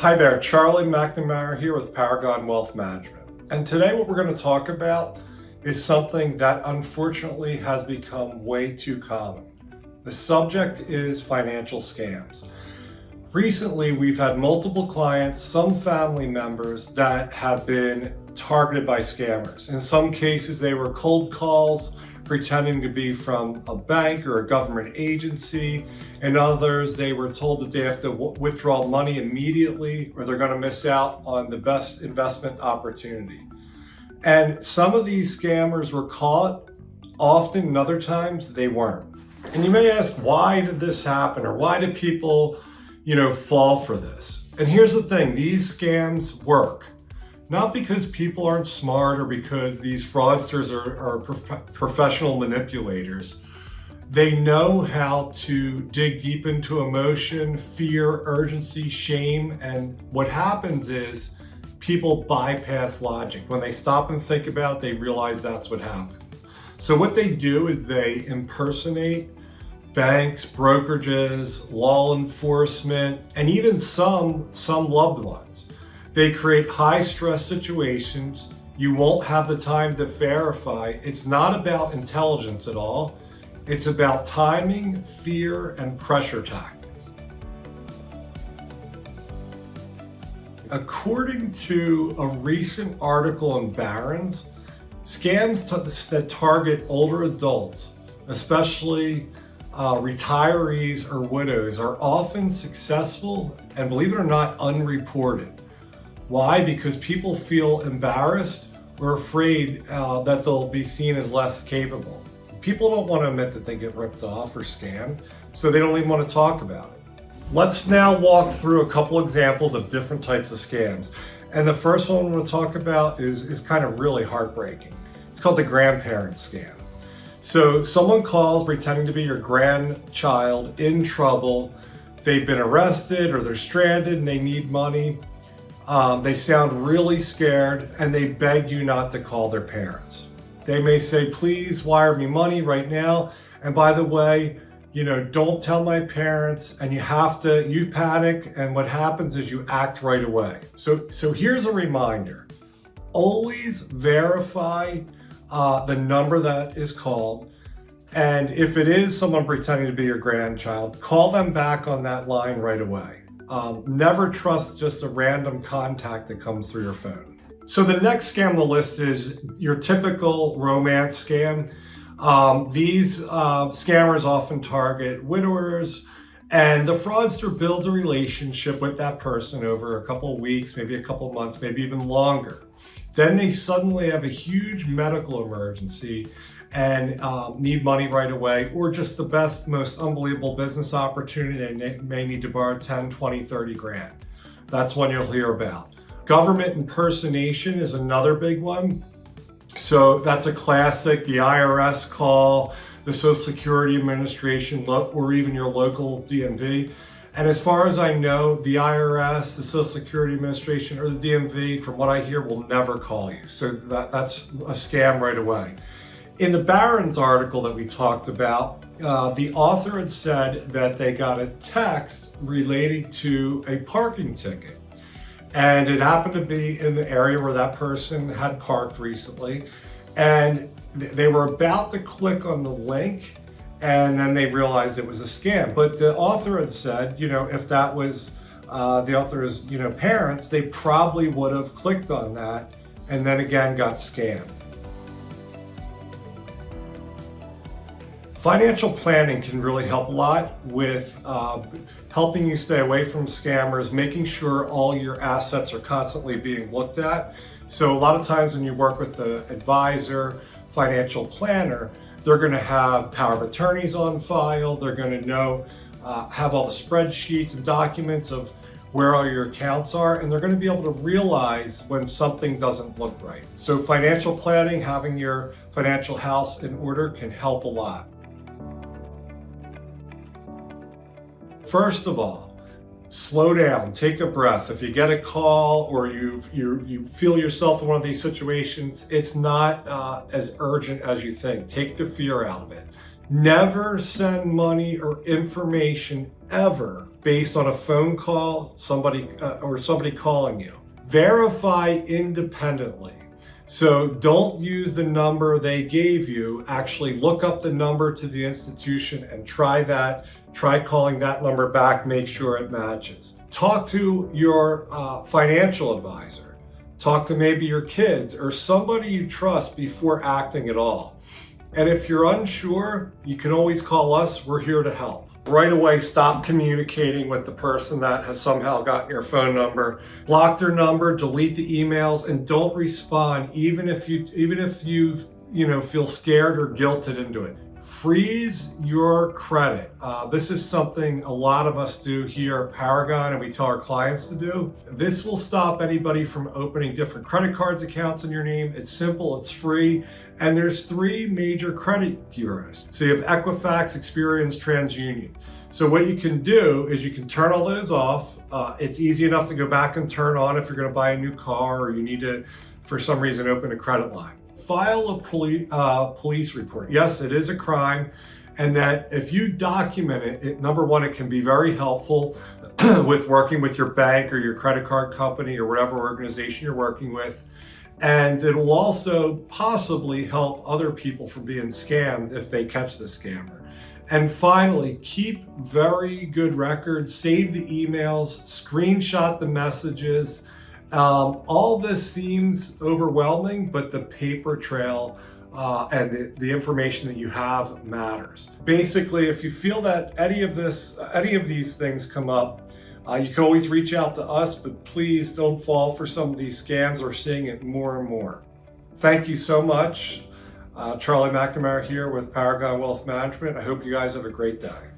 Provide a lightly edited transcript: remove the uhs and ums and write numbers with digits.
Hi there, Charlie McNamara here with Paragon-Wealth Management. And today what we're going to talk about is something that unfortunately has become way too common. The subject is financial scams. Recently, we've had multiple clients, some family members that have been targeted by scammers. In some cases, they were cold calls pretending to be from a bank or a government agency. In others, they were told that they have to withdraw money immediately or they're going to miss out on the best investment opportunity. And some of these scammers were caught, often, and other times they weren't. And you may ask, why did this happen? Or why do people, fall for this? And here's the thing, these scams work. Not because people aren't smart or because these fraudsters are professional manipulators. They know how to dig deep into emotion, fear, urgency, shame, and what happens is people bypass logic. When they stop and think about it, they realize that's what happened. So what they do is they impersonate banks, brokerages, law enforcement, and even some loved ones. They create high-stress situations. You won't have the time to verify. It's not about intelligence at all. It's about timing, fear, and pressure tactics. According to a recent article in Barron's, scams that target older adults, especially retirees or widows, are often successful and, believe it or not, unreported. Why? Because people feel embarrassed or afraid that they'll be seen as less capable. People don't want to admit that they get ripped off or scammed, so they don't even want to talk about it. Let's now walk through a couple examples of different types of scams. And the first one we're going to talk about is kind of really heartbreaking. It's called the grandparent scam. So someone calls pretending to be your grandchild in trouble. They've been arrested or they're stranded and they need money. They sound really scared and they beg you not to call their parents. They may say, please wire me money right now. And by the way, don't tell my parents. And you panic. And what happens is you act right away. So here's a reminder. Always verify the number that is called. And if it is someone pretending to be your grandchild, call them back on that line right away. Never trust just a random contact that comes through your phone. So the next scam on the list is your typical romance scam. These scammers often target widowers, and the fraudster builds a relationship with that person over a couple of weeks, maybe a couple of months, maybe even longer. Then they suddenly have a huge medical emergency and need money right away, or just the best, most unbelievable business opportunity. They may need to borrow 10, 20, 30 grand. That's one you'll hear about. Government impersonation is another big one. So that's a classic, the IRS call, the Social Security Administration, or even your local DMV. And as far as I know, the IRS, the Social Security Administration, or the DMV, from what I hear, will never call you. So that's a scam right away. In the Barron's article that we talked about, the author had said that they got a text relating to a parking ticket. And it happened to be in the area where that person had parked recently. And they were about to click on the link, and then they realized it was a scam. But the author had said, if that was the author's, parents, they probably would have clicked on that and then again got scammed. Financial planning can really help a lot with helping you stay away from scammers, making sure all your assets are constantly being looked at. So a lot of times when you work with an advisor, financial planner, they're going to have power of attorneys on file. They're going to have all the spreadsheets and documents of where all your accounts are, and they're going to be able to realize when something doesn't look right. So financial planning, having your financial house in order can help a lot. First of all, slow down, take a breath. If you get a call or you feel yourself in one of these situations, it's not as urgent as you think. Take the fear out of it. Never send money or information ever based on a phone call, somebody calling you. Verify independently. So don't use the number they gave you. Actually look up the number to the institution and try that. Try calling that number back, make sure it matches. Talk to your financial advisor. Talk to maybe your kids or somebody you trust before acting at all. And if you're unsure, you can always call us. We're here to help. Right away, stop communicating with the person that has somehow gotten your phone number. Block their number, delete the emails, and don't respond even if you feel scared or guilted into it. Freeze your credit. This is something a lot of us do here at Paragon, and we tell our clients to do. This will stop anybody from opening different credit cards accounts in your name. It's simple, it's free, and there's 3 major credit bureaus. So you have Equifax, Experian, TransUnion. So what you can do is you can turn all those off. It's easy enough to go back and turn on if you're going to buy a new car or you need to, for some reason, open a credit line. File a police report. Yes, it is a crime, and that if you document it, number one, it can be very helpful with working with your bank or your credit card company or whatever organization you're working with. And it will also possibly help other people from being scammed if they catch the scammer. And finally, keep very good records, save the emails, screenshot the messages. All this seems overwhelming, but the paper trail and the information that you have matters. Basically, if you feel that any of these things come up, you can always reach out to us, but please don't fall for some of these scams. We're seeing it more and more. Thank you so much. Charlie McNamara here with Paragon Wealth Management. I hope you guys have a great day.